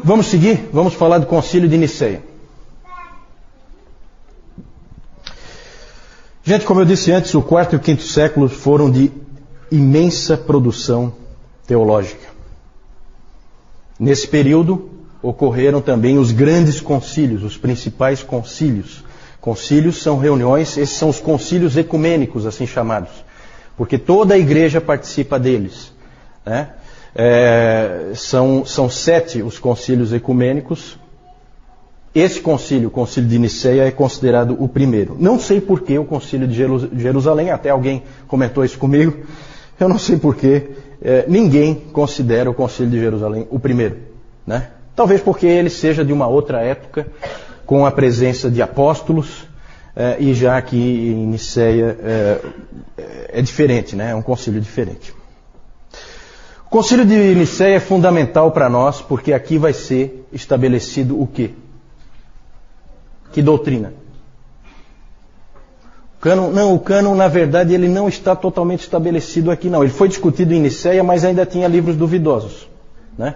Vamos seguir? Vamos falar do Concílio de Niceia. Gente, como eu disse antes, o quarto e o quinto séculos foram de imensa produção teológica. Nesse período ocorreram também os grandes concílios, os principais concílios. Concílios são reuniões, esses são os concílios ecumênicos, assim chamados, porque toda a igreja participa deles, né? São 7 os concílios ecumênicos. Esse concílio, o concílio de Niceia, é considerado o primeiro. Não sei por que o concílio de Jerusalém, até alguém comentou isso comigo, eu não sei por que ninguém considera o concílio de Jerusalém o primeiro, né? Talvez porque ele seja de uma outra época, com a presença de apóstolos, e já que em Niceia é diferente, né? É um concílio diferente. O concílio de Niceia é fundamental para nós, porque aqui vai ser estabelecido o quê? Que doutrina? O cânon, na verdade, ele não está totalmente estabelecido aqui, não. Ele foi discutido em Niceia, mas ainda tinha livros duvidosos, né?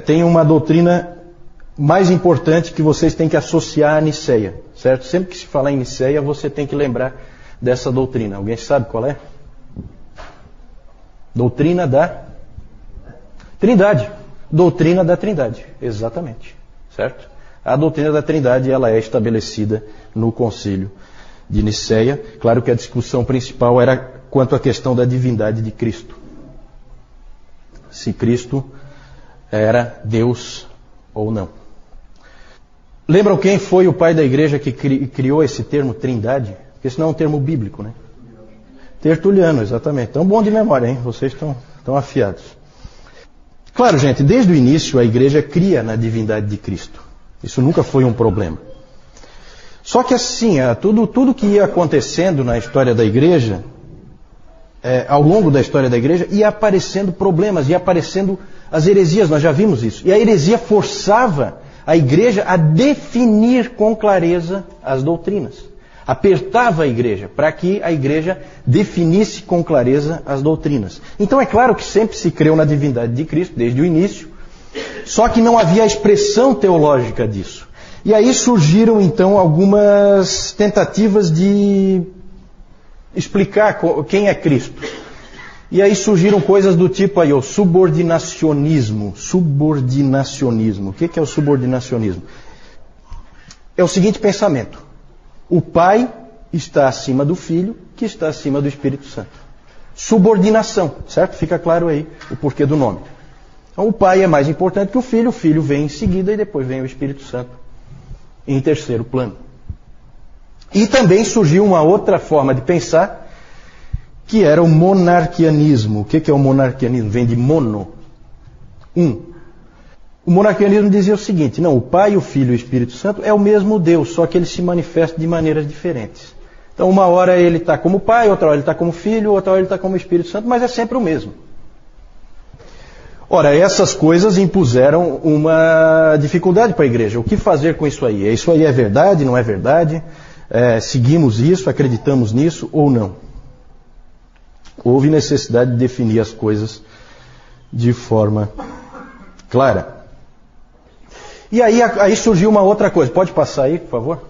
Tem uma doutrina mais importante que vocês têm que associar a Niceia, certo? Sempre que se falar em Niceia, você tem que lembrar dessa doutrina. Alguém sabe qual é? Doutrina da Trindade. Doutrina da Trindade, exatamente, certo? A doutrina da Trindade, ela é estabelecida no Concílio de Niceia. Claro que a discussão principal era quanto à questão da divindade de Cristo. Se Cristo era Deus ou não. Lembram quem foi o pai da igreja que criou esse termo Trindade? Porque esse não é um termo bíblico, né? Tertuliano, exatamente. Então, bom de memória, hein? Vocês estão afiados. Claro, gente, desde o início a igreja cria na divindade de Cristo. Isso nunca foi um problema. Só que assim, tudo que ia acontecendo na história da igreja, ao longo da história da igreja, ia aparecendo problemas, ia aparecendo as heresias, nós já vimos isso. E a heresia forçava a igreja a definir com clareza as doutrinas. Apertava a igreja para que a igreja definisse com clareza as doutrinas. Então é claro que sempre se creu na divindade de Cristo, desde o início, só que não havia a expressão teológica disso. E aí surgiram então algumas tentativas de explicar quem é Cristo. E aí surgiram coisas do tipo aí, o subordinacionismo. Subordinacionismo. O que é o subordinacionismo? É o seguinte pensamento. O Pai está acima do Filho, que está acima do Espírito Santo. Subordinação, certo? Fica claro aí o porquê do nome. Então o Pai é mais importante que o Filho vem em seguida e depois vem o Espírito Santo em terceiro plano. E também surgiu uma outra forma de pensar, que era o monarquianismo. O que é o monarquianismo? Vem de mono, um. O monarquianismo dizia o seguinte: não, o Pai, o Filho e o Espírito Santo é o mesmo Deus, só que ele se manifesta de maneiras diferentes. Então uma hora ele está como Pai, outra hora ele está como Filho, outra hora ele está como Espírito Santo, mas é sempre o mesmo. Ora, essas coisas impuseram uma dificuldade para a igreja. O que fazer com isso aí? Isso aí é verdade, não é verdade? Seguimos isso, acreditamos nisso ou não? Houve necessidade de definir as coisas de forma clara. E aí surgiu uma outra coisa. Pode passar aí, por favor?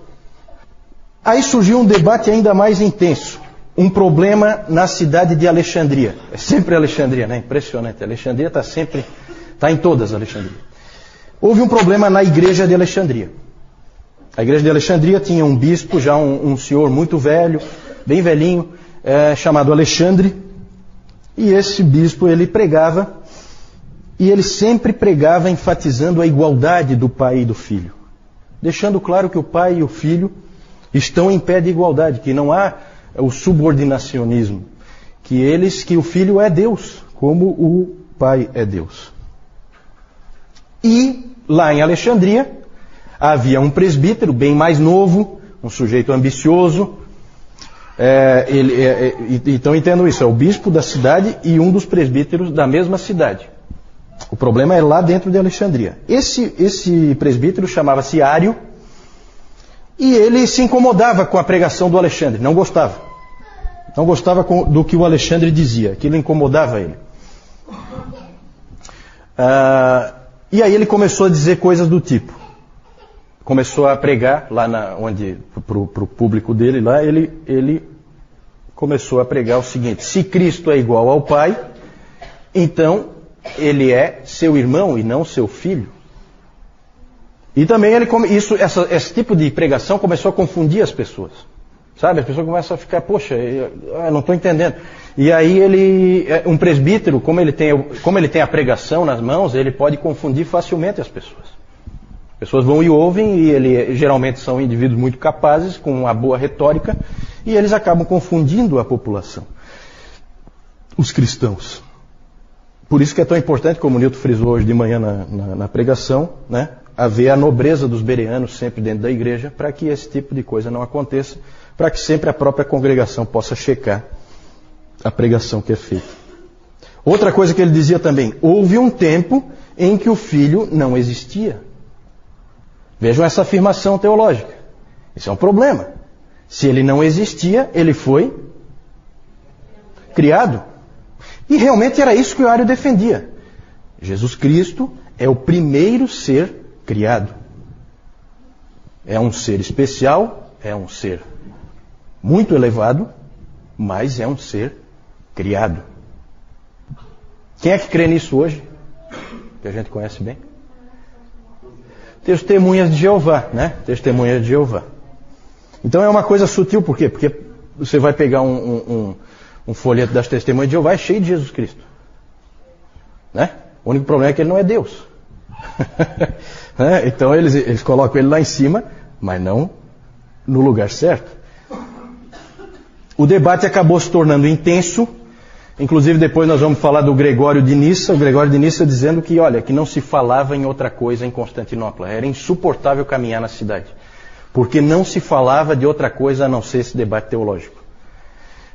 Aí surgiu um debate ainda mais intenso. Um problema na cidade de Alexandria. É sempre Alexandria, né? Impressionante. Alexandria está em todas Alexandria. Houve um problema na igreja de Alexandria. A igreja de Alexandria tinha um bispo, já um senhor muito velho, bem velhinho, chamado Alexandre. E esse bispo, ele pregava, e ele sempre pregava enfatizando a igualdade do Pai e do Filho. Deixando claro que o Pai e o Filho estão em pé de igualdade, que não há o subordinacionismo, que o Filho é Deus, como o Pai é Deus. E lá em Alexandria havia um presbítero bem mais novo, um sujeito ambicioso. Então entendam isso, é o bispo da cidade e um dos presbíteros da mesma cidade. O problema é lá dentro de Alexandria. Esse presbítero chamava-se Ário, e ele se incomodava com a pregação do Alexandre, não gostava. Não gostava do que o Alexandre dizia, aquilo incomodava ele. E aí ele começou a dizer coisas do tipo. Começou a pregar lá para o público dele lá, ele começou a pregar o seguinte: se Cristo é igual ao Pai, então ele é seu irmão e não seu filho. E também esse tipo de pregação começou a confundir as pessoas. Sabe, as pessoas começam a ficar, poxa, eu não estou entendendo. E aí um presbítero, como ele tem a pregação nas mãos, ele pode confundir facilmente as pessoas. As pessoas vão e ouvem, e geralmente são indivíduos muito capazes, com uma boa retórica, e eles acabam confundindo a população, os cristãos. Por isso que é tão importante, como o Nilton frisou hoje de manhã na pregação, né, haver a nobreza dos bereanos sempre dentro da igreja, para que esse tipo de coisa não aconteça, para que sempre a própria congregação possa checar a pregação que é feita. Outra coisa que ele dizia também: houve um tempo em que o Filho não existia. Vejam essa afirmação teológica. Isso é um problema. Se ele não existia, ele foi criado. E realmente era isso que o Ario defendia. Jesus Cristo é o primeiro ser criado. É um ser especial, é um ser muito elevado, mas é um ser criado. Quem é que crê nisso hoje? Que a gente conhece bem? Testemunhas de Jeová, né? Testemunhas de Jeová. Então é uma coisa sutil, por quê? Porque você vai pegar um folheto das Testemunhas de Jeová, é cheio de Jesus Cristo. Né? O único problema é que ele não é Deus. Então eles colocam ele lá em cima, mas não no lugar certo. O debate acabou se tornando intenso. Inclusive depois nós vamos falar do Gregório de Nissa. O Gregório de Nissa dizendo que, olha, que não se falava em outra coisa em Constantinopla. Era insuportável caminhar na cidade. Porque não se falava de outra coisa a não ser esse debate teológico.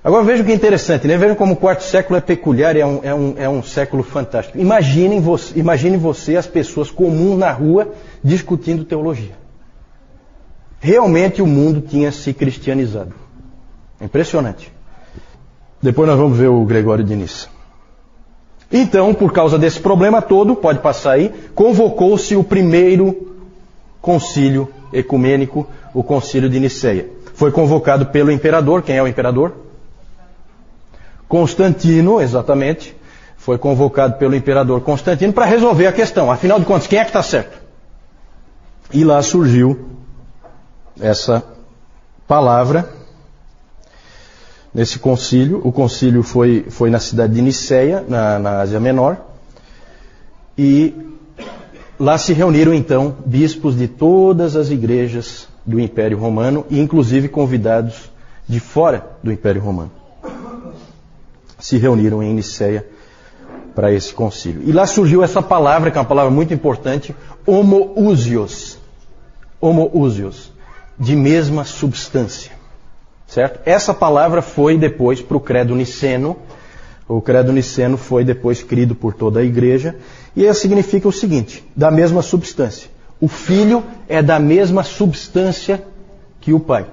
Agora vejam que é interessante, né? Vejam como o quarto século é peculiar e é um século fantástico. Imagine você as pessoas comuns na rua discutindo teologia. Realmente o mundo tinha se cristianizado. Impressionante. Depois nós vamos ver o Gregório de Nissa. Então, por causa desse problema todo, pode passar aí, convocou-se o primeiro concílio ecumênico, o concílio de Niceia. Foi convocado pelo imperador. Quem é o imperador? Constantino, exatamente. Foi convocado pelo imperador Constantino para resolver a questão. Afinal de contas, quem é que está certo? E lá surgiu essa palavra nesse concílio. O concílio foi na cidade de Niceia, na Ásia Menor. E lá se reuniram então bispos de todas as igrejas do Império Romano, e inclusive convidados de fora do Império Romano. Se reuniram em Niceia para esse concílio. E lá surgiu essa palavra, que é uma palavra muito importante, homoousios. Homoousios, de mesma substância. Certo? Essa palavra foi depois para o credo niceno. O credo niceno foi depois crido por toda a igreja. E ela significa o seguinte: da mesma substância. O Filho é da mesma substância que o Pai.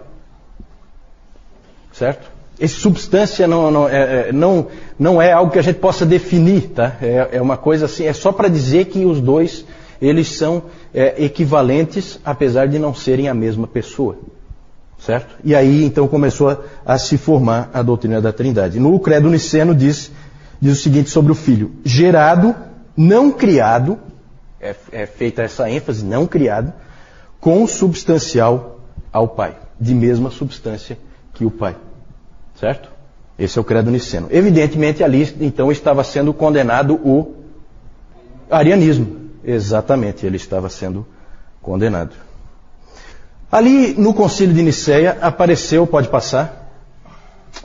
Certo? Essa substância não é algo que a gente possa definir, tá? É uma coisa assim, é só para dizer que os dois, eles são equivalentes, apesar de não serem a mesma pessoa. Certo? E aí então começou a se formar a doutrina da Trindade. No credo niceno diz o seguinte sobre o Filho: gerado, não criado, é feita essa ênfase, não criado, consubstancial ao Pai, de mesma substância que o Pai. Certo? Esse é o credo niceno. Evidentemente ali então estava sendo condenado o arianismo. Exatamente, ele estava sendo condenado. Ali no concílio de Niceia apareceu, pode passar,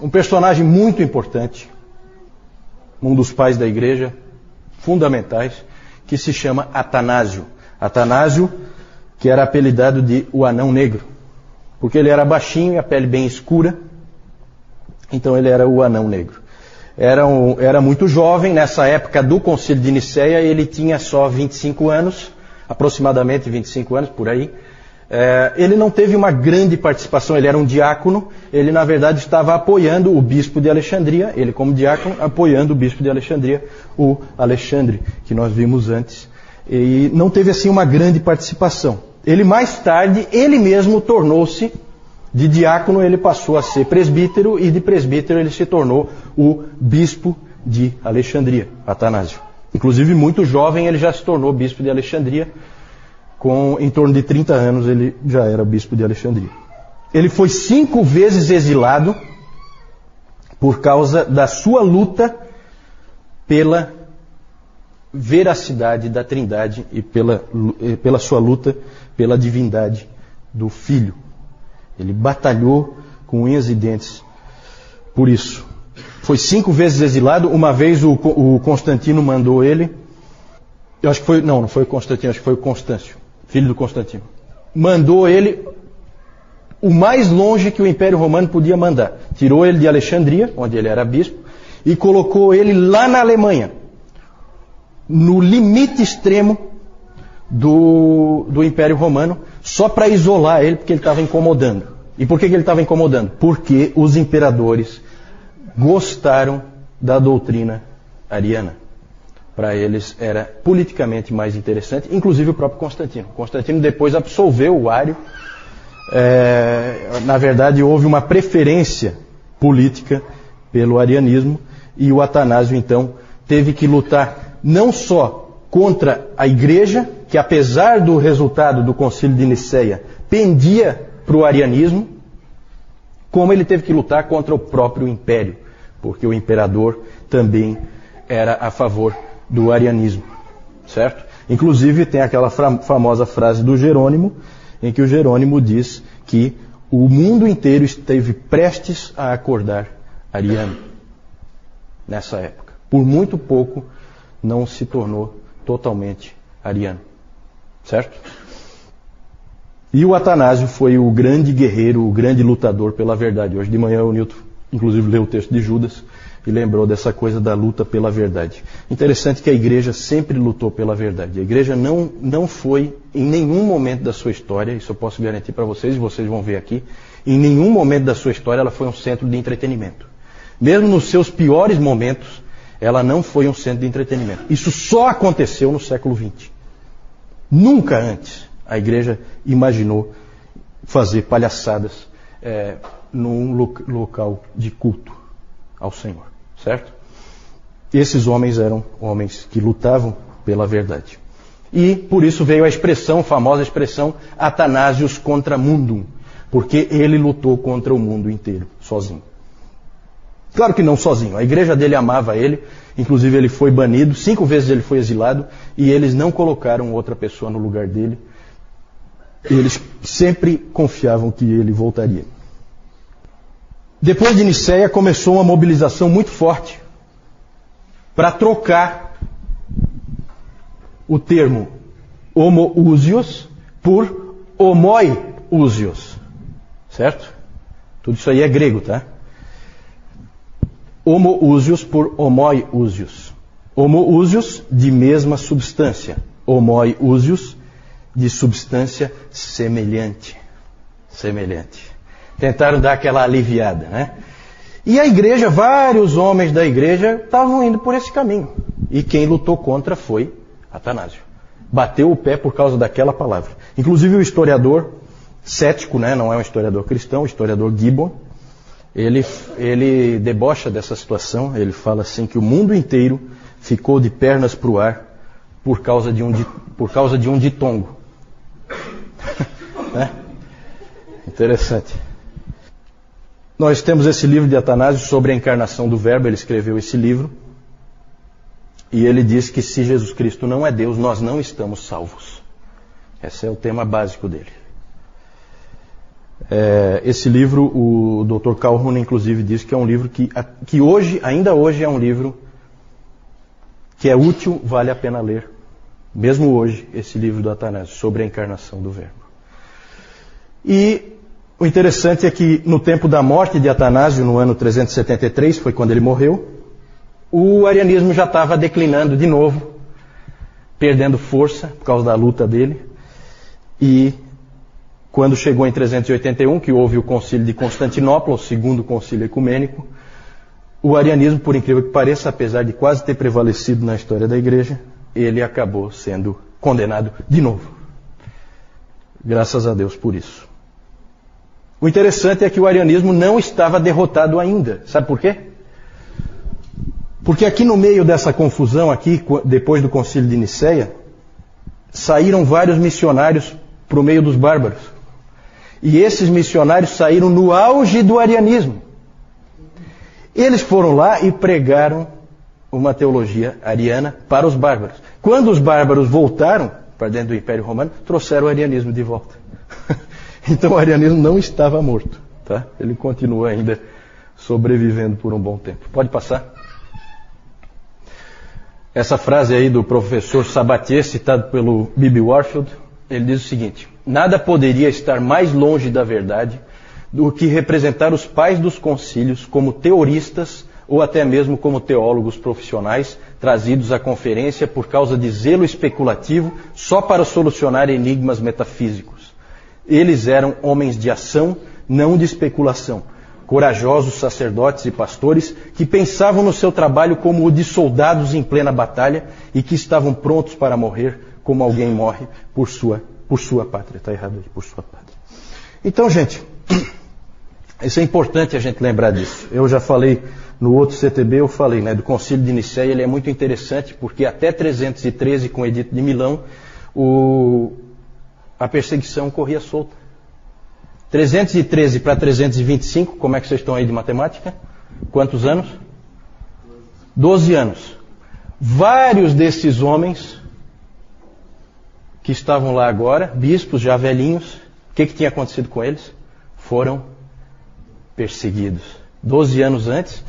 um personagem muito importante, um dos pais da igreja, fundamentais, que se chama Atanásio. Atanásio, que era apelidado de o Anão Negro, porque ele era baixinho e a pele bem escura, então ele era o Anão Negro. Era muito jovem, nessa época do concílio de Niceia ele tinha só 25 anos, aproximadamente 25 anos, por aí. Ele não teve uma grande participação, ele era um diácono, ele na verdade estava apoiando o bispo de Alexandria, ele como diácono apoiando o bispo de Alexandria, o Alexandre, que nós vimos antes. e não teve assim uma grande participação. Ele mais tarde, ele mesmo tornou-se, de diácono ele passou a ser presbítero, e de presbítero ele se tornou o bispo de Alexandria, Atanásio. Inclusive muito jovem ele já se tornou bispo de Alexandria, com em torno de 30 anos ele já era bispo de Alexandria. Ele foi 5 vezes exilado por causa da sua luta pela veracidade da Trindade e pela sua luta pela divindade do Filho. Ele batalhou com unhas e dentes por isso. Foi 5 vezes exilado. Uma vez o Constantino mandou ele. Eu acho que foi. Não foi o Constantino, acho que foi o Constâncio, filho do Constantino. Mandou ele o mais longe que o Império Romano podia mandar. Tirou ele de Alexandria, onde ele era bispo, e colocou ele lá na Alemanha, no limite extremo do Império Romano, só para isolar ele, porque ele estava incomodando. E por que ele estava incomodando? Porque os imperadores gostaram da doutrina ariana. Para eles era politicamente mais interessante, inclusive o próprio Constantino. Constantino depois absolveu o Ário. Na verdade, houve uma preferência política pelo arianismo, e o Atanásio, então, teve que lutar não só contra a igreja, que apesar do resultado do Concílio de Nicéia, pendia para o arianismo, como ele teve que lutar contra o próprio império, porque o imperador também era a favor do arianismo, certo? Inclusive tem aquela famosa frase do Jerônimo, em que o Jerônimo diz que o mundo inteiro esteve prestes a acordar ariano nessa época. Por muito pouco não se tornou totalmente ariano, certo? E o Atanásio foi o grande guerreiro, o grande lutador pela verdade. Hoje de manhã o Nilton, inclusive, leu o texto de Judas e lembrou dessa coisa da luta pela verdade. Interessante que a igreja sempre lutou pela verdade. A igreja não foi, em nenhum momento da sua história, isso eu posso garantir para vocês, e vocês vão ver aqui, em nenhum momento da sua história ela foi um centro de entretenimento. Mesmo nos seus piores momentos, ela não foi um centro de entretenimento. Isso só aconteceu no século XX. Nunca antes a igreja imaginou fazer palhaçadas num local de culto ao Senhor, certo? Esses homens eram homens que lutavam pela verdade. E por isso veio a famosa expressão Athanasius contra mundum, porque ele lutou contra o mundo inteiro, sozinho. Claro que não sozinho, a igreja dele amava ele, inclusive ele foi banido, 5 vezes ele foi exilado, e eles não colocaram outra pessoa no lugar dele. Eles sempre confiavam que ele voltaria. Depois de Nicéia começou uma mobilização muito forte para trocar o termo homoousios por homoiousios. Certo? Tudo isso aí é grego, tá? Homoousios por homoiousios. Homoousios de mesma substância. Homoiousios de substância semelhante. Semelhante. Tentaram dar aquela aliviada, né? E a igreja, vários homens da igreja estavam indo por esse caminho. E quem lutou contra foi Atanásio. Bateu o pé por causa daquela palavra. Inclusive o historiador cético, né? Não é um historiador cristão, o historiador Gibbon, ele debocha dessa situação. Ele fala assim que o mundo inteiro ficou de pernas para o ar por causa de um ditongo. Né? Interessante. Nós temos esse livro de Atanásio sobre a encarnação do Verbo. Ele escreveu esse livro e ele diz que se Jesus Cristo não é Deus, nós não estamos salvos. Esse é o tema básico dele. Esse livro, o Dr. Calhoun inclusive diz que é um livro que hoje, ainda hoje é um livro que é útil, vale a pena ler. Mesmo hoje, esse livro do Atanásio sobre a encarnação do Verbo. E o interessante é que no tempo da morte de Atanásio, no ano 373, foi quando ele morreu, o arianismo já estava declinando de novo, perdendo força por causa da luta dele. E quando chegou em 381, que houve o concílio de Constantinopla, o segundo concílio ecumênico, o arianismo, por incrível que pareça, apesar de quase ter prevalecido na história da igreja, ele acabou sendo condenado de novo. Graças a Deus por isso. O interessante é que o arianismo não estava derrotado ainda. Sabe por quê? Porque aqui no meio dessa confusão, aqui, depois do Concílio de Nicéia, saíram vários missionários para o meio dos bárbaros. E esses missionários saíram no auge do arianismo. Eles foram lá e pregaram uma teologia ariana para os bárbaros. Quando os bárbaros voltaram para dentro do Império Romano, trouxeram o arianismo de volta. Então o arianismo não estava morto. Tá? Ele continua ainda sobrevivendo por um bom tempo. Pode passar. Essa frase aí do professor Sabatier, citado pelo Bibi Warfield, ele diz o seguinte: nada poderia estar mais longe da verdade do que representar os pais dos concílios como teoristas ou até mesmo como teólogos profissionais trazidos à conferência por causa de zelo especulativo só para solucionar enigmas metafísicos. Eles eram homens de ação, não de especulação. Corajosos sacerdotes e pastores que pensavam no seu trabalho como o de soldados em plena batalha e que estavam prontos para morrer como alguém morre por sua pátria. Está errado aí, por sua pátria. Então, gente, isso é importante a gente lembrar disso. Eu já falei no outro CTB, eu falei, né, do Concílio de Nicéia. Ele é muito interessante porque até 313, com o Edito de Milão, a perseguição corria solta. 313 para 325, como é que vocês estão aí de matemática? Quantos anos? 12 anos. Vários desses homens que estavam lá agora, bispos já velhinhos, o que tinha acontecido com eles? Foram perseguidos. 12 anos antes,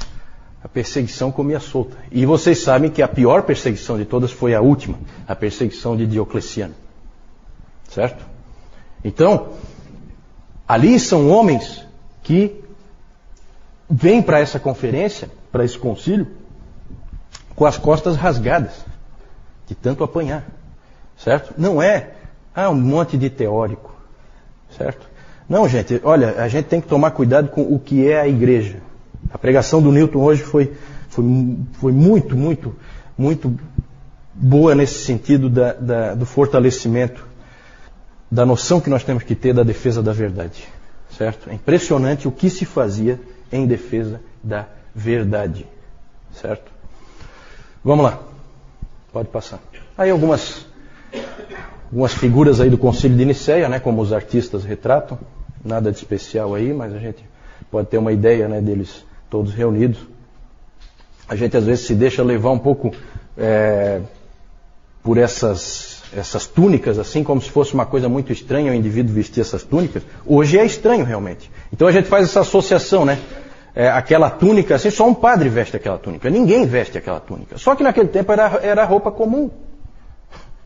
a perseguição comia solta. E vocês sabem que a pior perseguição de todas foi a última, a perseguição de Diocleciano. Certo? Então, ali são homens que vêm para essa conferência, para esse concílio, com as costas rasgadas, de tanto apanhar. Certo? Não é um monte de teórico. Certo? Não, gente, olha, a gente tem que tomar cuidado com o que é a igreja. A pregação do Newton hoje foi muito, muito, muito boa nesse sentido do fortalecimento da noção que nós temos que ter da defesa da verdade. Certo? É impressionante o que se fazia em defesa da verdade. Certo? Vamos lá. Pode passar. Aí algumas figuras aí do Concílio de Nicéia, né, como os artistas retratam. Nada de especial aí, mas a gente pode ter uma ideia, né, deles todos reunidos. A gente às vezes se deixa levar um pouco por essas túnicas, assim, como se fosse uma coisa muito estranha o indivíduo vestir essas túnicas. Hoje é estranho realmente. Então a gente faz essa associação, né? Aquela túnica, assim, só um padre veste aquela túnica. Ninguém veste aquela túnica. Só que naquele tempo era roupa comum.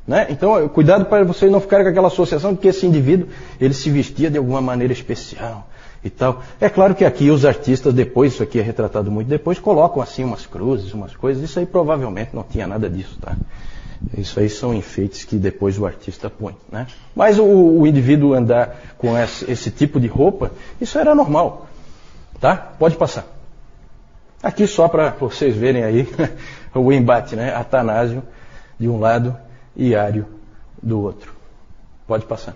Né? Então, cuidado para vocês não ficarem com aquela associação de que esse indivíduo, ele se vestia de alguma maneira especial e tal. É claro que aqui os artistas, depois, isso aqui é retratado muito depois, colocam assim umas cruzes, umas coisas. Isso aí provavelmente não tinha nada disso, tá? Isso aí são enfeites que depois o artista põe, né? Mas o indivíduo andar com esse tipo de roupa, isso era normal, tá? Pode passar. Aqui só para vocês verem aí o embate, né? Atanásio de um lado e Ário do outro. Pode passar.